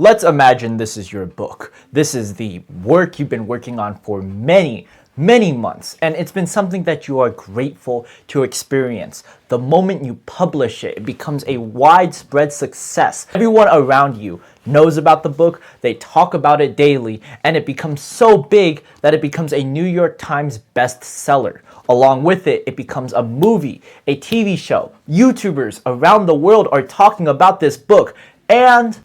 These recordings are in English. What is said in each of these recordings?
Let's imagine this is your book. This is the work you've been working on for many months, and it's been something that you are grateful to experience. The moment you publish it, it becomes a widespread success. Everyone around you knows about the book, they talk about it daily, and it becomes so big that it becomes a New York Times bestseller. Along with it, it becomes a movie, a TV show. YouTubers around the world are talking about this book, and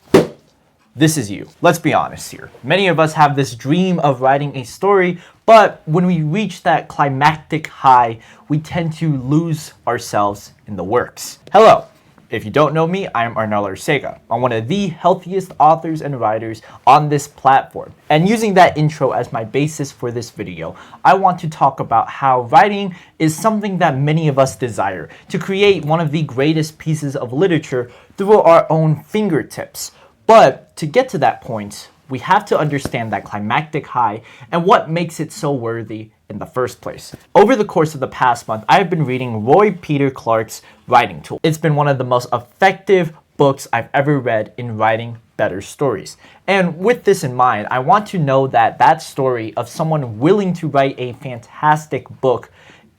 this is you. Let's be honest here. Many of us have this dream of writing a story, but when we reach that climactic high, we tend to lose ourselves in the works. Hello. If you don't know me, I am Arnel Arcega. I'm one of the healthiest authors and writers on this platform. And using that intro as my basis for this video, I want to talk about how writing is something that many of us desire, to create one of the greatest pieces of literature through our own fingertips. But to get to that point, we have to understand that climactic high and what makes it so worthy in the first place. Over the course of the past month, I have been reading Roy Peter Clarke's Writing Tool. It's been one of the most effective books I've ever read in writing better stories. And with this in mind, I want to know that that story of someone willing to write a fantastic book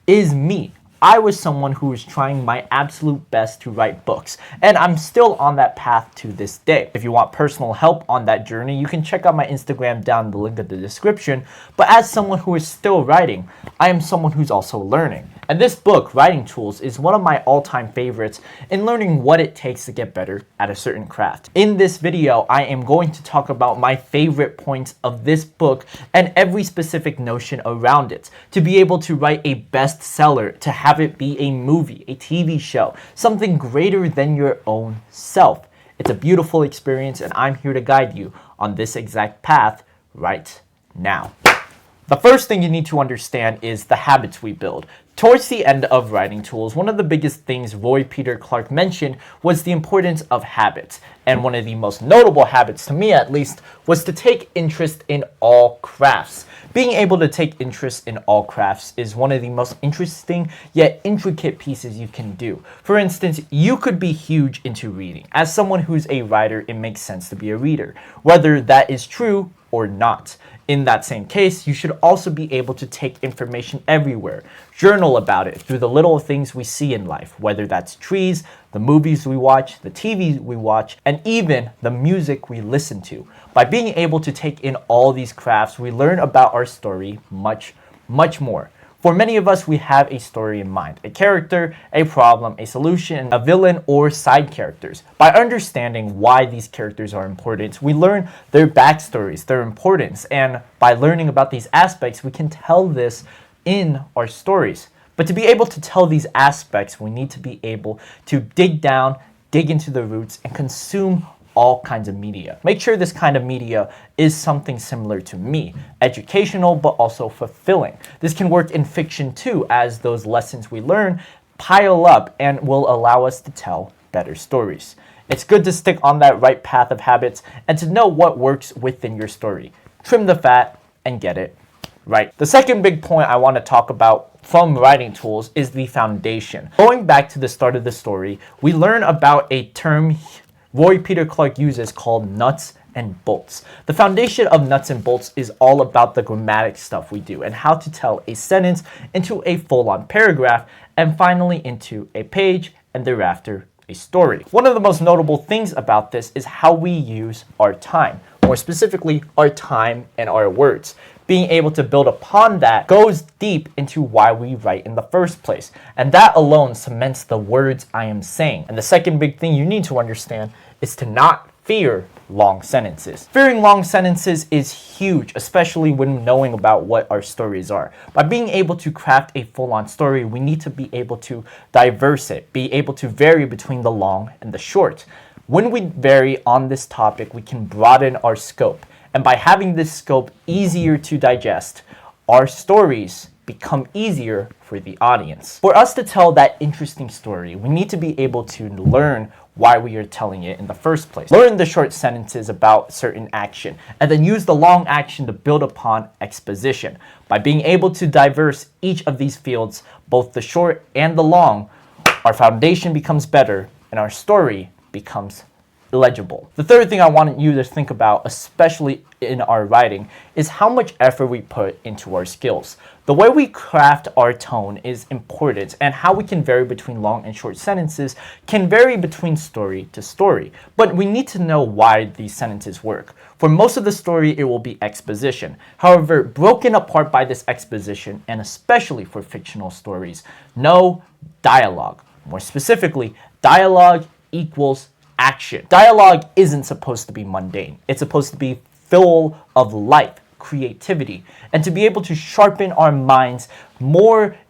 is me. I was someone who was trying my absolute best to write books, and I'm still on that path to this day. If you want personal help on that journey, you can check out my Instagram down in the link in the description. But as someone who is still writing, I am someone who's also learning. And this book, Writing Tools, is one of my all-time favorites in learning what it takes to get better at a certain craft. In this video, I am going to talk about my favorite points of this book and every specific notion around it, to be able to write a bestseller, to have it be a movie, a TV show, something greater than your own self. It's a beautiful experience, and I'm here to guide you on this exact path right now. The first thing you need to understand is the habits we build. Towards the end of Writing Tools, one of the biggest things Roy Peter Clarke mentioned was the importance of habits. And one of the most notable habits, to me at least, was to take interest in all crafts. Being able to take interest in all crafts is one of the most interesting yet intricate pieces you can do. For instance, you could be huge into reading. As someone who's a writer, it makes sense to be a reader, whether that is true or not. In that same case, you should also be able to take information everywhere. Journal about it through the little things we see in life, whether that's trees, the movies we watch, the TV we watch, and even the music we listen to. By being able to take in all these crafts, we learn about our story much more. For many of us, we have a story in mind, a character, a problem, a solution, a villain, or side characters. By understanding why these characters are important, we learn their backstories, their importance, and by learning about these aspects, we can tell this in our stories. But to be able to tell these aspects, we need to be able to dig into the roots, and consume all kinds of media. Make sure this kind of media is something similar to me, educational but also fulfilling. This can work in fiction too, as those lessons we learn pile up and will allow us to tell better stories. It's good to stick on that right path of habits and to know what works within your story. Trim the fat and get it right. The second big point I want to talk about from Writing Tools is the foundation. Going back to the start of the story, we learn about a term Roy Peter Clarke uses called nuts and bolts. The foundation of nuts and bolts is all about the grammatic stuff we do and how to tell a sentence into a full-on paragraph, and finally into a page, and thereafter a story. One of the most notable things about this is how we use our time, more specifically our time and our words. Being able to build upon that goes deep into why we write in the first place. And that alone cements the words I am saying. And the second big thing you need to understand is to not fear long sentences. Fearing long sentences is huge, especially when knowing about what our stories are. By being able to craft a full-on story, we need to be able to diverse it, be able to vary between the long and the short. When we vary on this topic, we can broaden our scope. And by having this scope easier to digest, our stories become easier for the audience. For us to tell that interesting story, we need to be able to learn why we are telling it in the first place. Learn the short sentences about certain action, and then use the long action to build upon exposition. By being able to diverse each of these fields, both the short and the long, our foundation becomes better and our story becomes legible. The third thing I want you to think about, especially in our writing, is how much effort we put into our skills. The way we craft our tone is important, and how we can vary between long and short sentences can vary between story to story. But we need to know why these sentences work. For most of the story, it will be exposition. However, broken apart by this exposition, and especially for fictional stories, no dialogue. More specifically, dialogue equals action. Dialogue isn't supposed to be mundane. It's supposed to be full of life, creativity, and to be able to sharpen our minds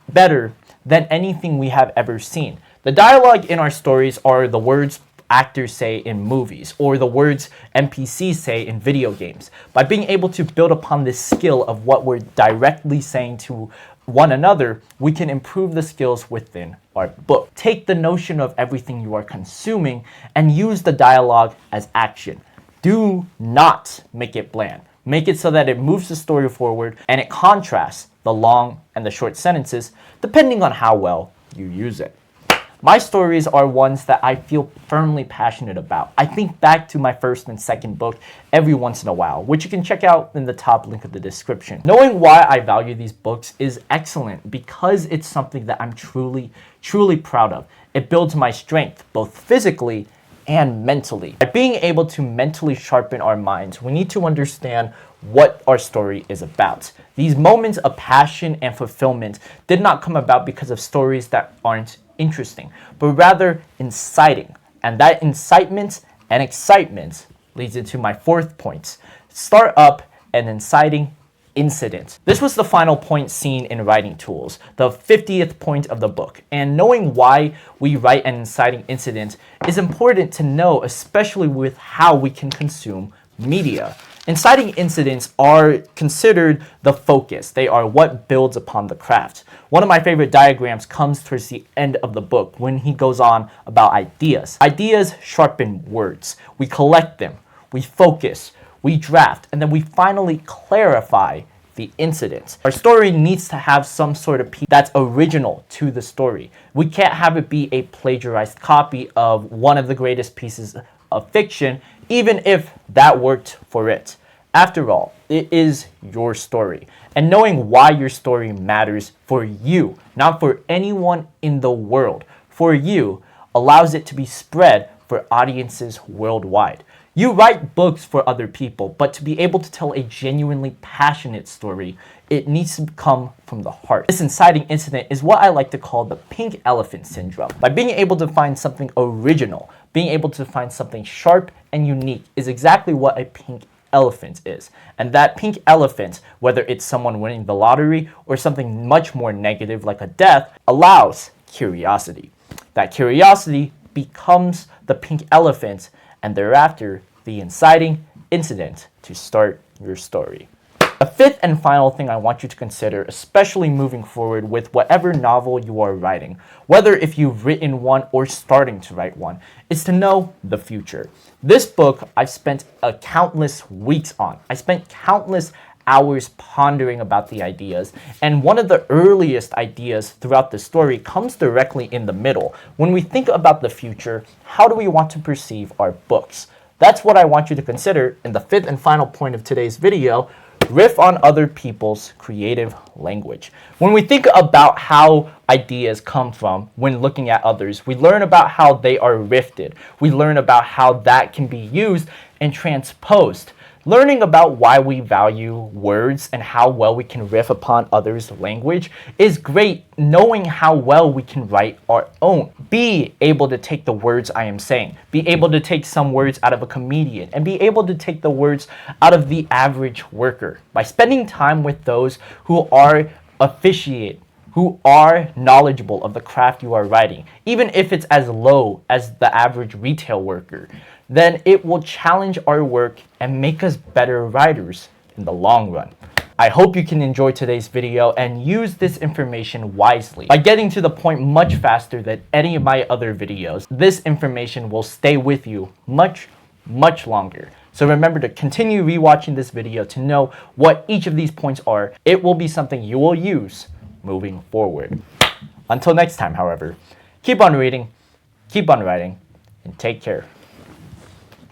better than anything we have ever seen. The dialogue in our stories are the words actors say in movies, or the words NPCs say in video games. By being able to build upon this skill of what we're directly saying to one another, we can improve the skills within our book. Take the notion of everything you are consuming and use the dialogue as action. Do not make it bland. Make it so that it moves the story forward and it contrasts the long and the short sentences depending on how well you use it. My stories are ones that I feel firmly passionate about. I think back to my first and second book every once in a while, which you can check out in the top link of the description. Knowing why I value these books is excellent because it's something that I'm truly proud of. It builds my strength, both physically and mentally. By being able to mentally sharpen our minds, we need to understand what our story is about. These moments of passion and fulfillment did not come about because of stories that aren't interesting, but rather inciting. And that incitement and excitement leads into my fourth point. Start up an inciting incident. This was the final point seen in writing tools, the 50th point of the book. And knowing why we write an inciting incident is important to know, especially with how we can consume media. Inciting incidents are considered the focus. They are what builds upon the craft. One of my favorite diagrams comes towards the end of the book when he goes on about ideas. Ideas sharpen words. We collect them, we focus, we draft, and then we finally clarify the incident. Our story needs to have some sort of piece that's original to the story. We can't have it be a plagiarized copy of one of the greatest pieces of fiction, even if that worked for it. After all, it is your story. And knowing why your story matters for you, not for anyone in the world, for you, allows it to be spread for audiences worldwide. You write books for other people, but to be able to tell a genuinely passionate story, it needs to come from the heart. This inciting incident is what I like to call the pink elephant syndrome. By being able to find something original, being able to find something sharp and unique is exactly what a pink elephant is. And that pink elephant, whether it's someone winning the lottery or something much more negative like a death, allows curiosity. That curiosity becomes the pink elephant, and thereafter the inciting incident to start your story. A fifth and final thing I want you to consider, especially moving forward with whatever novel you are writing, whether if you've written one or starting to write one, is to know the future. This book I've spent countless weeks on. I spent countless hours pondering about the ideas, and one of the earliest ideas throughout the story comes directly in the middle. When we think about the future, how do we want to perceive our books? That's what I want you to consider in the fifth and final point of today's video. Riff on other people's creative language. When we think about how ideas come from when looking at others, we learn about how they are riffed. We learn about how that can be used and transposed. Learning about why we value words and how well we can riff upon others' language is great. Knowing how well we can write our own. Be able to take the words I am saying. Be able to take some words out of a comedian and be able to take the words out of the average worker. By spending time with those who are who are knowledgeable of the craft you are writing, even if it's as low as the average retail worker, then it will challenge our work and make us better writers in the long run. I hope you can enjoy today's video and use this information wisely. By getting to the point much faster than any of my other videos, this information will stay with you much longer. So remember to continue rewatching this video to know what each of these points are. It will be something you will use moving forward. Until next time, however, keep on reading, keep on writing, and take care.